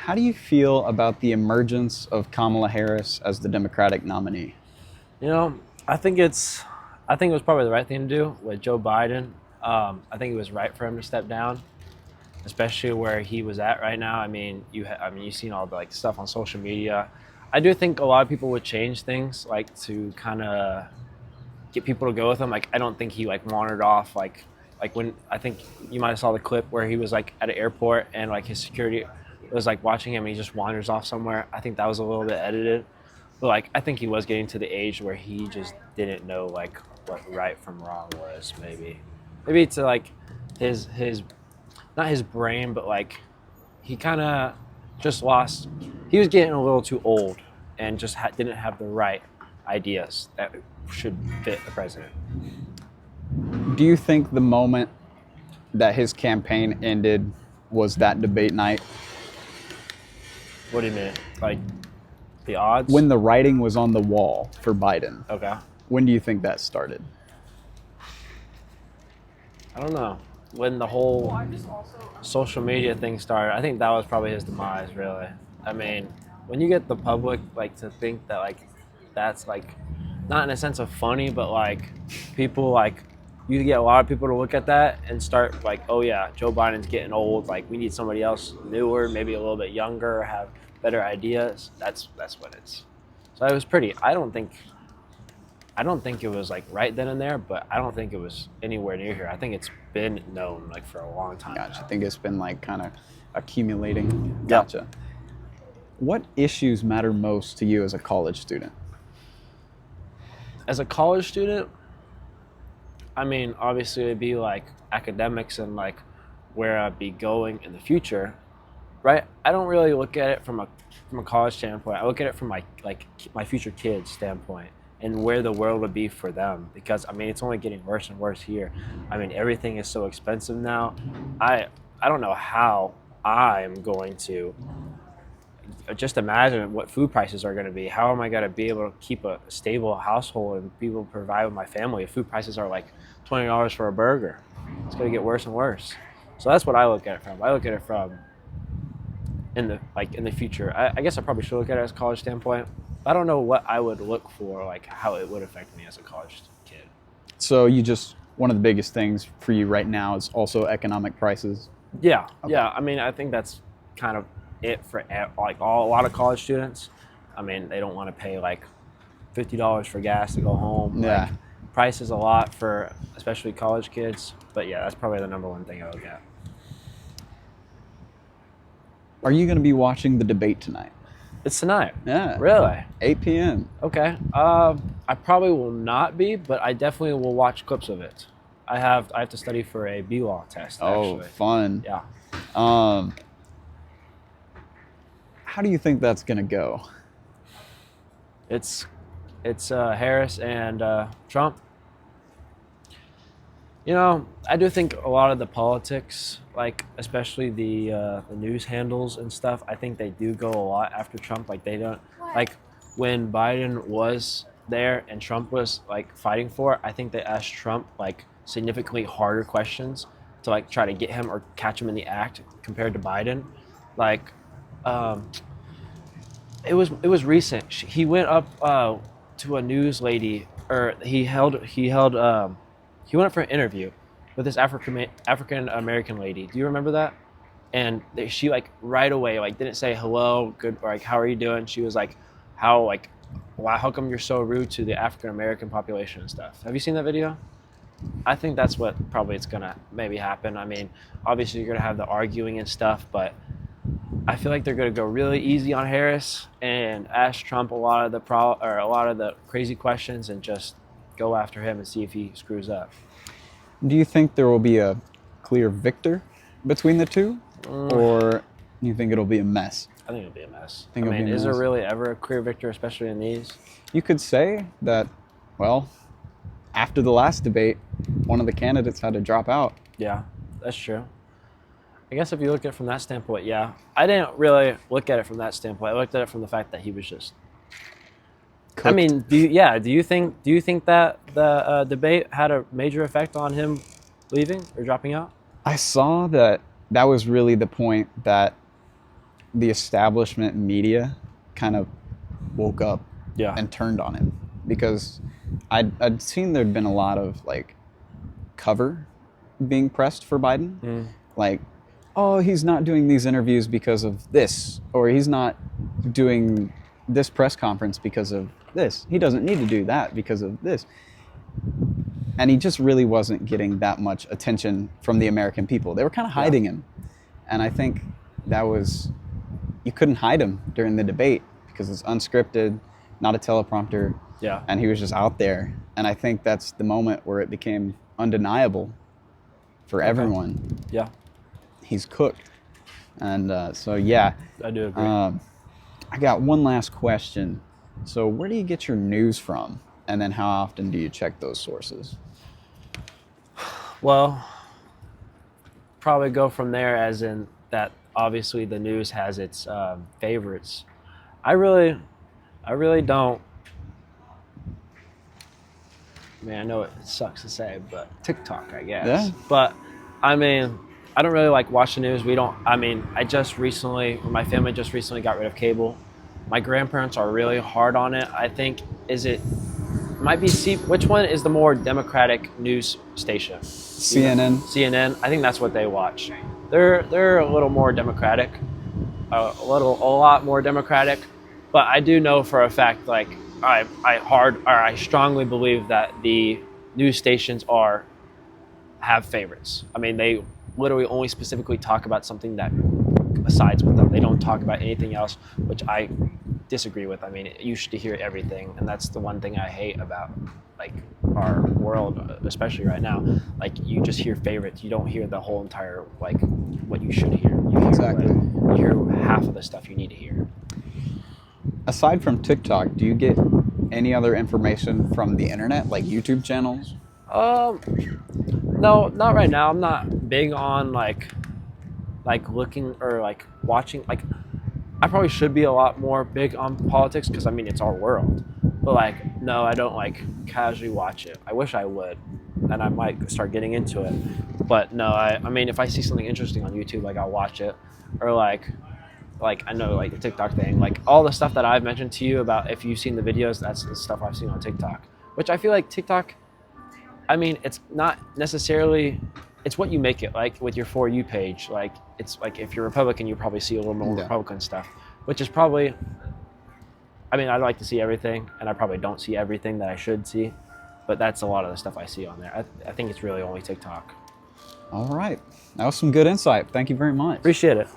How do you feel about the emergence of Kamala Harris as the Democratic nominee? You know, I think it's, I think it was probably the right thing to do with Joe Biden. I think it was right for him to step down, especially where he was at right now. I mean, you've seen all the like stuff on social media. I do think a lot of people would change things like to kind of get people to go with him. Like, I don't think he like wandered off like when I think you might have saw the clip where he was like at an airport and like his security was like watching him and he just wanders off somewhere. I think that was a little bit edited. But like I think he was getting to the age where he just didn't know like what right from wrong was. Maybe to like his not his brain, but like he kind of just lost. He was getting a little too old and just didn't have the right ideas that should fit the president. Do you think the moment that his campaign ended was that debate night? What do you mean? Like the odds? When the writing was on the wall for Biden, Okay. when do you think that started? I don't know. When the whole social media thing started, I think that was probably his demise, really. I mean, when you get the public like to think that like that's like not in a sense of funny, but like people like you get a lot of people to look at that and start like, oh yeah, Joe Biden's getting old. Like we need somebody else newer, maybe a little bit younger, have better ideas. That's what it's. So it was pretty. I don't think it was like right then and there, but I don't think it was anywhere near here. I think it's been known like for a long time. Gotcha. I Now. think it's been like kind of accumulating. Yep. Gotcha. What issues matter most to you as a college student? As a college student, I mean, obviously it'd be like academics and like where I'd be going in the future, right? I don't really look at it from a college standpoint. I look at it from my future kids' standpoint and where the world would be for them, because I mean it's only getting worse and worse here. I mean everything is so expensive now. I don't know how I'm going to just imagine what food prices are going to be. How am I going to be able to keep a stable household and be able to provide with my family if food prices are like $20 for a burger? It's going to get worse and worse. So that's what I look at it from. I look at it from in the future. I guess I probably should look at it as a college standpoint. I don't know what I would look for, like how it would affect me as a college kid. So one of the biggest things for you right now is also economic prices. Yeah, Okay. yeah. I mean, I think that's kind of it for like a lot of college students. I mean, they don't want to pay like $50 for gas to go home. Yeah. Like, price is a lot for especially college kids. But yeah, that's probably the number one thing I look at. Are you going to be watching the debate tonight? It's tonight. Yeah. Really? 8 p.m. Okay. I probably will not be, but I definitely will watch clips of it. I have to study for a B-Law test. Oh, Actually. fun. Yeah. Um, how do you think that's going to go? It's Harris and Trump. You know, I do think a lot of the politics, like especially the news handles and stuff, I think they do go a lot after Trump. Like they don't like when Biden was there and Trump was like fighting for it. I think they asked Trump like significantly harder questions to like try to get him or catch him in the act compared to Biden. Like, it was recent. He went up to a news lady, or he went up for an interview with this African American lady. Do you remember that? And she like right away like didn't say hello, good, or like how are you doing? She was like, how come you're so rude to the African American population and stuff? Have you seen that video? I think that's what probably it's gonna maybe happen. I mean, obviously you're gonna have the arguing and stuff, but I feel like they're gonna go really easy on Harris and ask Trump a lot of the crazy questions and just go after him and see if he screws up. Do you think there will be a clear victor between the two? Or you think it'll be a mess? I think it'll be a mess. Think it'll be a is there mess? really ever a clear victor, especially in these? You could say that, well, after the last debate, one of the candidates had to drop out. Yeah, that's true. I guess if you look at it from that standpoint, yeah. I didn't really look at it from that standpoint. I looked at it from the fact that he was just. Cooked. I mean, do you think that the debate had a major effect on him leaving or dropping out? I saw that was really the point that the establishment media kind of woke up Yeah. and turned on him, because I'd seen there'd been a lot of like cover being pressed for Biden, like, oh, he's not doing these interviews because of this, or he's not doing this press conference because of this. He doesn't need to do that because of this. And he just really wasn't getting that much attention from the American people. They were kind of hiding him. And I think that was, you couldn't hide him during the debate because it's unscripted, not a teleprompter. Yeah. And he was just out there. And I think that's the moment where it became undeniable for everyone. Yeah. He's cooked. And so, yeah. I do agree. I got one last question. So where do you get your news from? And then how often do you check those sources? Well, probably go from there, as in that obviously the news has its favorites. I really don't. I mean, I know it sucks to say, but TikTok, I guess. Yeah. But I mean, I don't really like watch the news. I just recently, my family just recently got rid of cable. My grandparents are really hard on it. I think, which one is the more democratic news station? CNN. CNN. I think that's what they watch. They're a little more democratic, a lot more democratic. But I do know for a fact, like I strongly believe that the news stations have favorites. I mean, they literally only specifically talk about something that sides with them. They don't talk about anything else, which I disagree with. I mean, you should hear everything, and that's the one thing I hate about like our world, especially right now. Like, you just hear favorites. You don't hear the whole entire, like, what you should hear. You hear Exactly. you hear half of the stuff you need to hear. Aside from TikTok, do you get any other information from the internet, like YouTube channels? No, not right now. I'm not big on like looking or like watching. Like, I probably should be a lot more big on politics because I mean it's our world. But like, no, I don't like casually watch it. I wish I would, and I might start getting into it. But no, I mean, if I see something interesting on YouTube, like, I'll watch it. Or like I know, like, the TikTok thing, like all the stuff that I've mentioned to you about, if you've seen the videos, that's the stuff I've seen on TikTok. Which I feel like TikTok, I mean, it's not necessarily, it's what you make it, like with your For You page. Like, it's like, if you're Republican, you probably see a little more Republican stuff, which is probably, I mean, I like to see everything, and I probably don't see everything that I should see, but that's a lot of the stuff I see on there. I think it's really only TikTok. All right. That was some good insight. Thank you very much. Appreciate it.